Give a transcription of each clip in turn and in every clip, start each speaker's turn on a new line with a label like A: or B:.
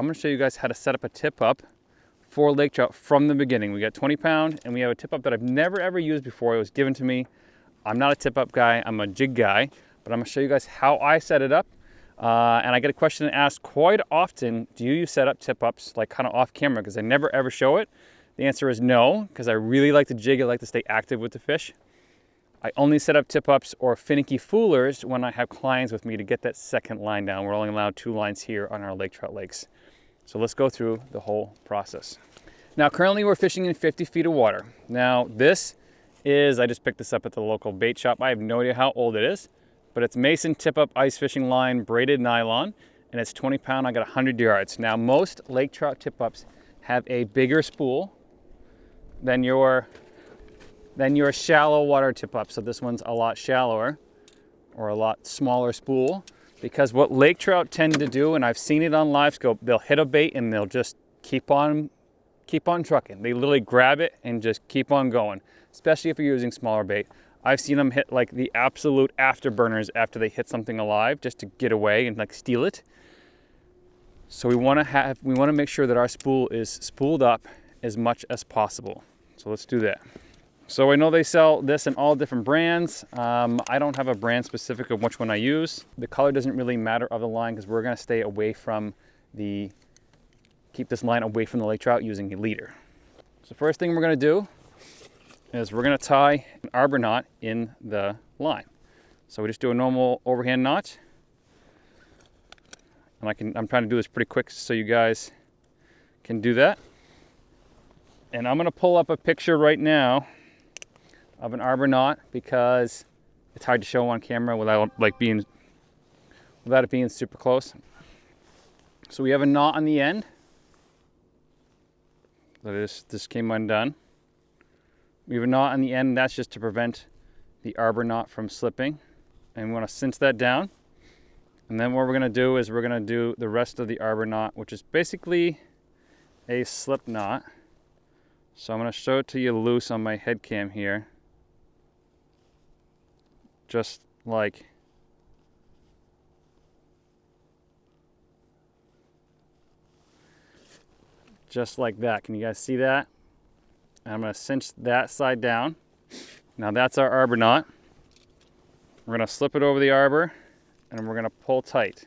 A: I'm gonna show you guys how to set up a tip up for lake trout from the beginning. We got 20 pound and we have a tip up that I've never ever used before. It was given to me. I'm not a tip up guy, I'm a jig guy, but I'm gonna show you guys how I set it up. And I get a question asked quite often, do you set up tip ups like kind of off camera? Because I never ever show it. The answer is no, because I really like to jig, I like to stay active with the fish. I only set up tip ups or finicky foolers when I have clients with me to get that second line down. We're only allowed 2 lines here on our lake trout lakes. So let's go through the whole process. Now currently we're fishing in 50 feet of water. Now this is, I just picked this up at the local bait shop. I have no idea how old it is, but it's Mason tip up ice fishing line, braided nylon, and it's 20 pound, I got 100 yards. Now most lake trout tip ups have a bigger spool than your shallow water tip up. So this one's a lot shallower or a lot smaller spool, because what lake trout tend to do, and I've seen it on live scope, they'll hit a bait and they'll just keep on trucking. They literally grab it and just keep on going, especially if you're using smaller bait. I've seen them hit like the absolute afterburners after they hit something alive just to get away and like steal it. So we want to make sure that our spool is spooled up as much as possible. So let's do that. So I know they sell this in all different brands. I don't have a brand specific of which one I use. The color doesn't really matter of the line because we're gonna stay away from keep this line away from the lake trout using a leader. So first thing we're gonna do is we're gonna tie an arbor knot in the line. So we just do a normal overhand knot. And I'm trying to do this pretty quick so you guys can do that. And I'm gonna pull up a picture right now of an arbor knot because it's hard to show on camera without it being super close. So we have a knot on the end. This came undone. We have a knot on the end, that's just to prevent the arbor knot from slipping. And we want to cinch that down. And then what we're going to do is we're going to do the rest of the arbor knot, which is basically a slip knot. So I'm going to show it to you loose on my head cam here. Just like that. Can you guys see that? And I'm going to cinch that side down. Now that's our arbor knot. We're going to slip it over the arbor and we're going to pull tight.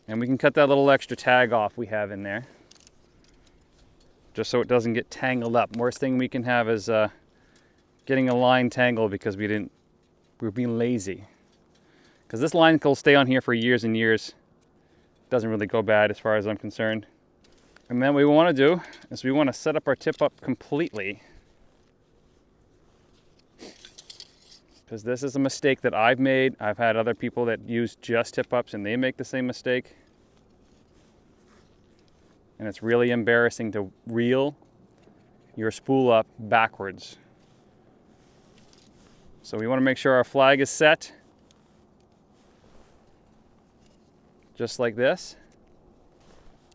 A: And we can cut that little extra tag off we have in there, just so it doesn't get tangled up. Worst thing we can have is getting a line tangled because we're being lazy. Because this line will stay on here for years and years. Doesn't really go bad as far as I'm concerned. And then what we want to do is we want to set up our tip up completely. Because this is a mistake that I've made. I've had other people that use just tip ups and they make the same mistake. And it's really embarrassing to reel your spool up backwards. So we want to make sure our flag is set just like this.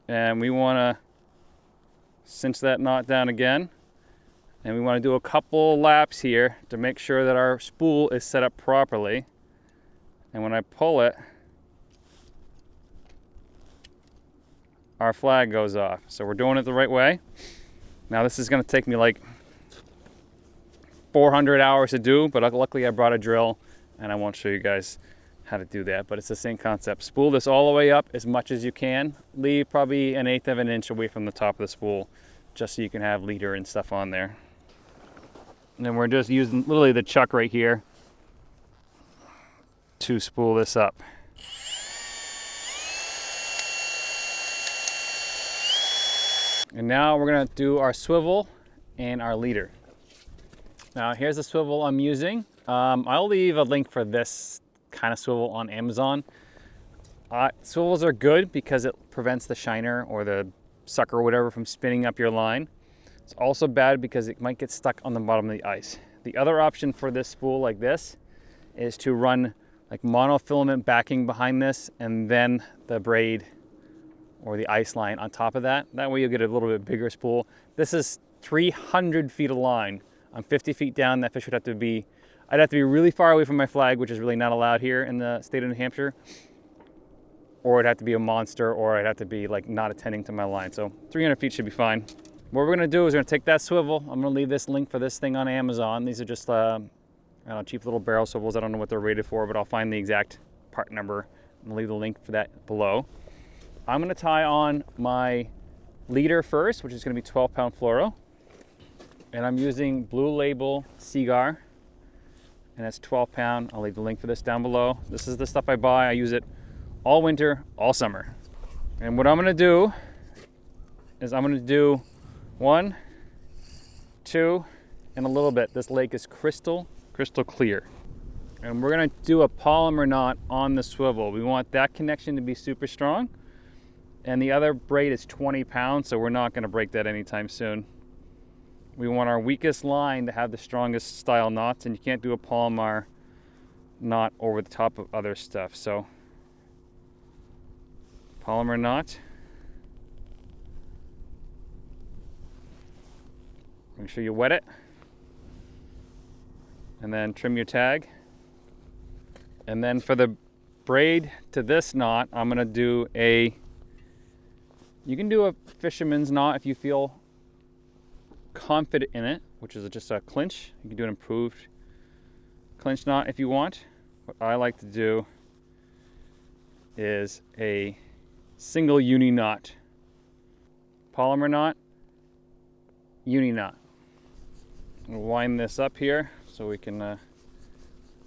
A: And we want to cinch that knot down again. And we want to do a couple laps here to make sure that our spool is set up properly. And when I pull it, our flag goes off. So we're doing it the right way. Now this is going to take me like 400 hours to do, but luckily I brought a drill and I won't show you guys how to do that, but it's the same concept. Spool this all the way up as much as you can. Leave probably 1/8 of an inch away from the top of the spool just so you can have leader and stuff on there. And then we're just using literally the chuck right here to spool this up. And now we're gonna do our swivel and our leader. Now here's the swivel I'm using. I'll leave a link for this kind of swivel on Amazon. Swivels are good because it prevents the shiner or the sucker or whatever from spinning up your line. It's also bad because it might get stuck on the bottom of the ice. The other option for this spool like this is to run like monofilament backing behind this and then the braid or the ice line on top of that. That way you'll get a little bit bigger spool. This is 300 feet of line. I'm 50 feet down. That fish would have to be, I'd have to be really far away from my flag, which is really not allowed here in the state of New Hampshire. or it'd have to be a monster, or I'd have to be like not attending to my line. So 300 feet should be fine. What we're gonna do is we're gonna take that swivel. I'm gonna leave this link for this thing on Amazon. These are just I don't know, cheap little barrel swivels. I don't know what they're rated for, but I'll find the exact part number and leave the link for that below. I'm gonna tie on my leader first, which is gonna be 12-pound fluoro. And I'm using Blue Label Cigar, and that's 12-pound. I'll leave the link for this down below. This is the stuff I buy. I use it all winter, all summer. And what I'm gonna do is I'm gonna do 1, 2, and a little bit. This lake is crystal clear. And we're gonna do a polymer knot on the swivel. We want that connection to be super strong. And the other braid is 20 pounds, so we're not gonna break that anytime soon. We want our weakest line to have the strongest style knots, and you can't do a polymer knot over the top of other stuff. So polymer knot. Make sure you wet it, and then trim your tag. And then for the braid to this knot, I'm gonna do you can do a fisherman's knot if you feel confident in it, which is just a clinch. You can do an improved clinch knot if you want. What I like to do is a single uni knot. Polymer knot, uni knot. We'll wind this up here so we can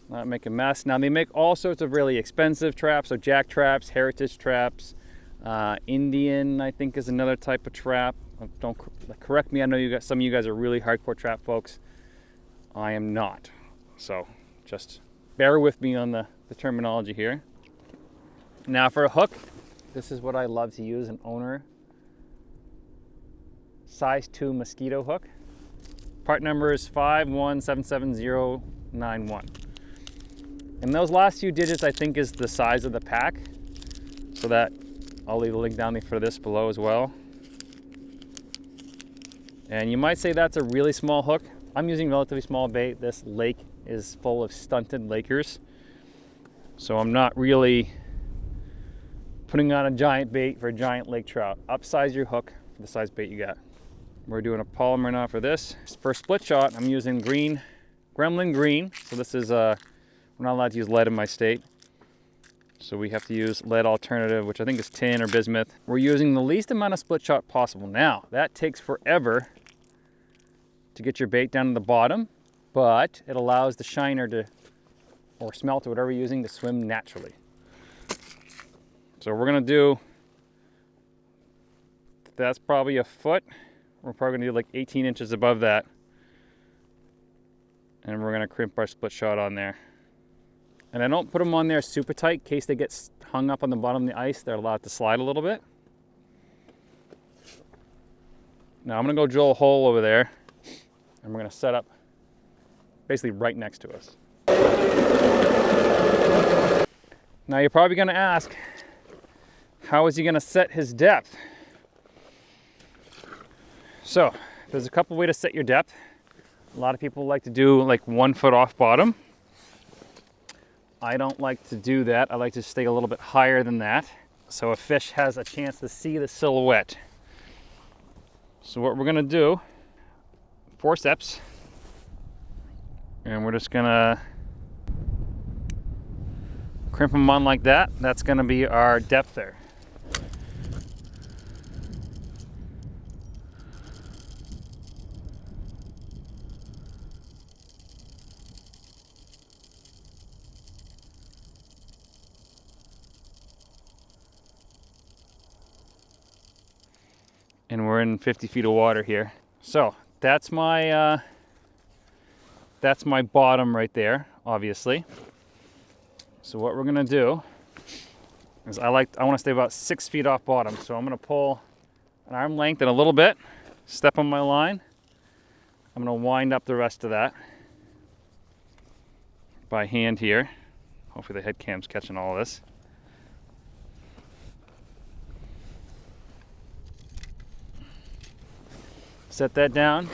A: not make a mess. Now they make all sorts of really expensive traps, so jack traps, heritage traps, Indian I think is another type of trap. Don't correct me, I know some of you guys are really hardcore trap folks. I am not. So just bear with me on the terminology here. Now for a hook, this is what I love to use, an Owner size 2 mosquito hook. Part number is 5177091. And those last few digits I think is the size of the pack. So that I'll leave a link down there for this below as well. And you might say that's a really small hook. I'm using relatively small bait. This lake is full of stunted lakers. So I'm not really putting on a giant bait for a giant lake trout. Upsize your hook for the size bait you got. We're doing a polymer knot for this. For split shot, I'm using Gremlin green. So this is, we're not allowed to use lead in my state. So we have to use lead alternative, which I think is tin or bismuth. We're using the least amount of split shot possible. Now, that takes forever to get your bait down to the bottom, but it allows the shiner to, or smelt or whatever you're using, to swim naturally. So we're gonna do, that's probably a foot. We're probably gonna do like 18 inches above that. And we're gonna crimp our split shot on there. And I don't put them on there super tight in case they get hung up on the bottom of the ice. They're allowed to slide a little bit. Now I'm gonna go drill a hole over there, and we're gonna set up basically right next to us. Now you're probably gonna ask, how is he gonna set his depth? So there's a couple ways to set your depth. A lot of people like to do like 1 foot off bottom. I don't like to do that. I like to stay a little bit higher than that, so a fish has a chance to see the silhouette. So what we're gonna do, forceps, and we're just gonna crimp them on like that. That's gonna be our depth there. And we're in 50 feet of water here. So that's my bottom right there, obviously. So what we're gonna do is I want to stay about 6 feet off bottom. So I'm gonna pull an arm length and a little bit, step on my line. I'm gonna wind up the rest of that by hand here. Hopefully the head cam's catching all of this. Set that down.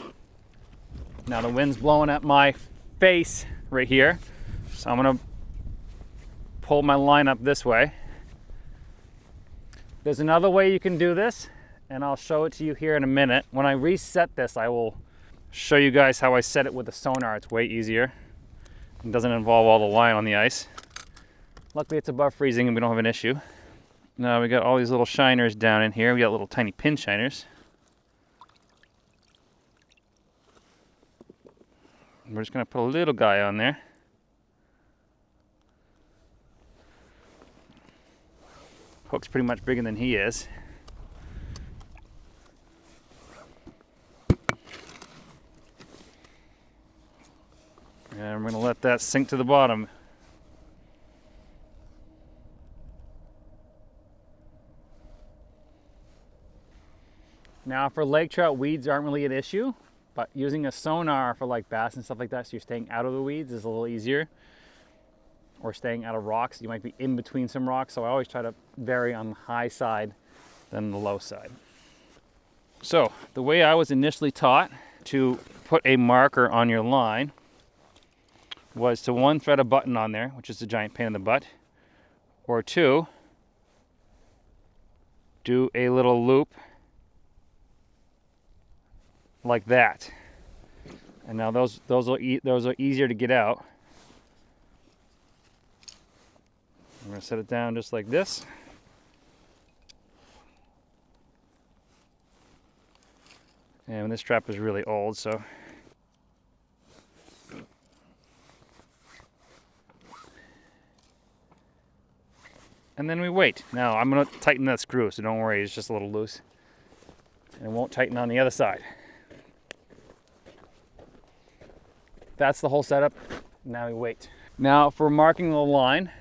A: Now the wind's blowing at my face right here. So I'm gonna pull my line up this way. There's another way you can do this, and I'll show it to you here in a minute. When I reset this, I will show you guys how I set it with the sonar. It's way easier. It doesn't involve all the line on the ice. Luckily it's above freezing and we don't have an issue. Now we got all these little shiners down in here. We got little tiny pin shiners. We're just gonna put a little guy on there. Hook's pretty much bigger than he is. And we're gonna let that sink to the bottom. Now for lake trout, weeds aren't really an issue, but using a sonar for like bass and stuff like that, so you're staying out of the weeds, is a little easier. Or staying out of rocks, you might be in between some rocks, so I always try to vary on the high side than the low side. So the way I was initially taught to put a marker on your line was to one, thread a button on there, which is a giant pain in the butt, or two, do a little loop like that. And now those are easier to get out. I'm going to set it down just like this. And this trap is really old, so and then we wait. Now I'm going to tighten that screw, so don't worry, it's just a little loose. And it won't tighten on the other side. That's the whole setup. Now we wait. Now for marking the line,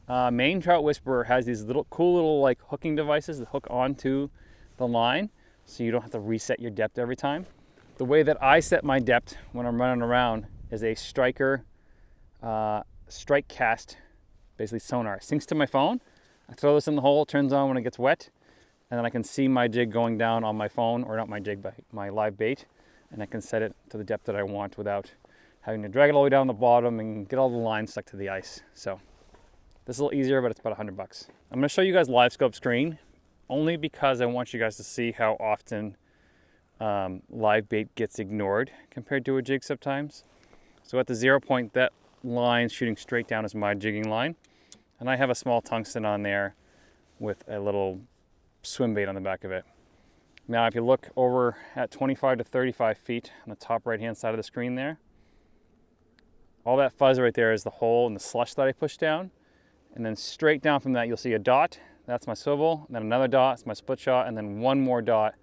A: Maine Trout Whisperer has these cool little like hooking devices that hook onto the line, so you don't have to reset your depth every time. The way that I set my depth when I'm running around is a striker strike cast, basically sonar. It syncs to my phone. I throw this in the hole, it turns on when it gets wet, and then I can see my jig going down on my phone, or not my jig, but my live bait, and I can set it to the depth that I want without having to drag it all the way down the bottom and get all the lines stuck to the ice. So this is a little easier, but it's about $100. I'm going to show you guys live scope screen only because I want you guys to see how often live bait gets ignored compared to a jig sometimes. So at the 0 point, that line shooting straight down is my jigging line. And I have a small tungsten on there with a little swim bait on the back of it. Now if you look over at 25 to 35 feet on the top right hand side of the screen there, all that fuzz right there is the hole in the slush that I pushed down. And then straight down from that, you'll see a dot. That's my swivel. And then another dot, it's my split shot. And then one more dot.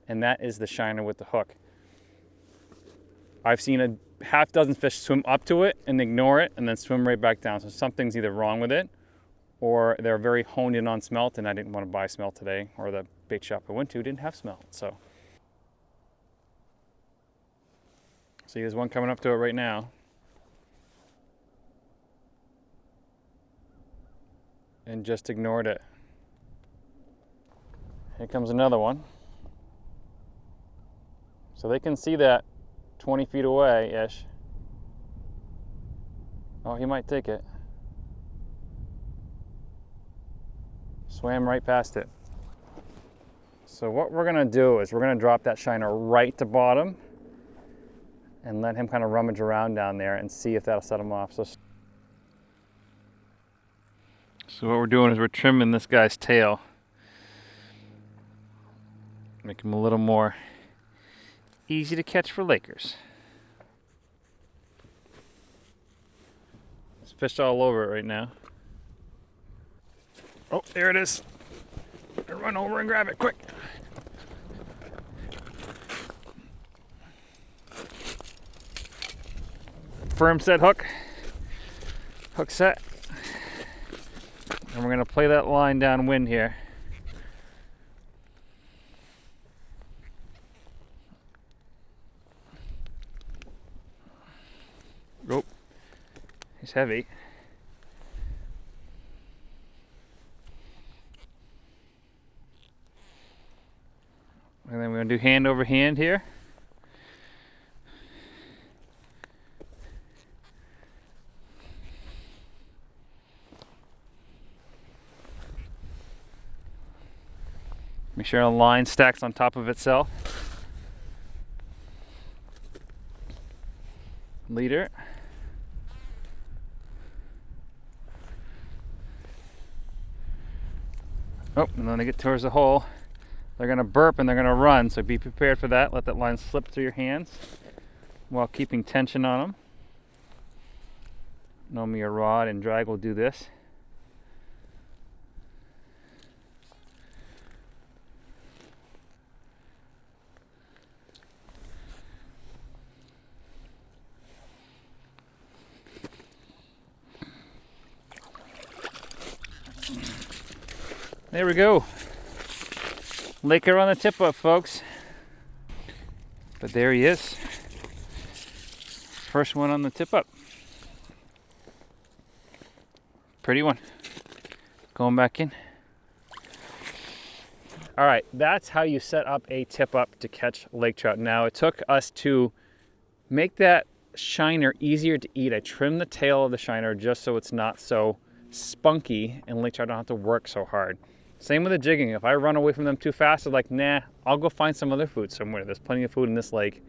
A: And that is the shiner with the hook. I've seen a half dozen fish swim up to it and ignore it and then swim right back down. So something's either wrong with it, or they're very honed in on smelt and I didn't want to buy smelt today, or the bait shop I went to didn't have smelt. So see, there's one coming up to it right now. And just ignored it. Here comes another one. So they can see that 20 feet away-ish. Oh, he might take it. Swam right past it. So what we're gonna do is we're gonna drop that shiner right to bottom and let him kind of rummage around down there and see if that'll set him off. So what we're doing is we're trimming this guy's tail. Make him a little more easy to catch for Lakers. There's fish all over it right now. Oh, there it is. Run over and grab it, quick. Firm set hook. Hook set. And we're going to play that line downwind here. Oh, he's heavy. And then we're going to do hand over hand here. Make sure the line stacks on top of itself. Leader. Oh, and then they get towards the hole, they're gonna burp and they're gonna run, so be prepared for that. Let that line slip through your hands while keeping tension on them. Normally a rod and drag will do this. There we go. Laker on the tip up, folks. But there he is. First one on the tip up. Pretty one. Going back in. All right, that's how you set up a tip up to catch lake trout. Now, it took us to make that shiner easier to eat. I trimmed the tail of the shiner just so it's not so spunky and lake trout don't have to work so hard. Same with the jigging. If I run away from them too fast, they're like, nah, I'll go find some other food somewhere. There's plenty of food in this lake.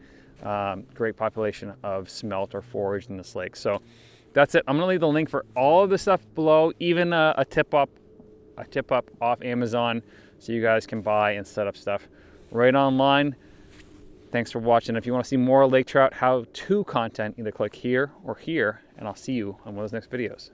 A: Great population of smelt or forage in this lake. So that's it. I'm gonna leave the link for all of the stuff below, even a tip up off Amazon, so you guys can buy and set up stuff right online. Thanks for watching. If you want to see more lake trout how-to content, either click here or here, and I'll see you on one of those next videos.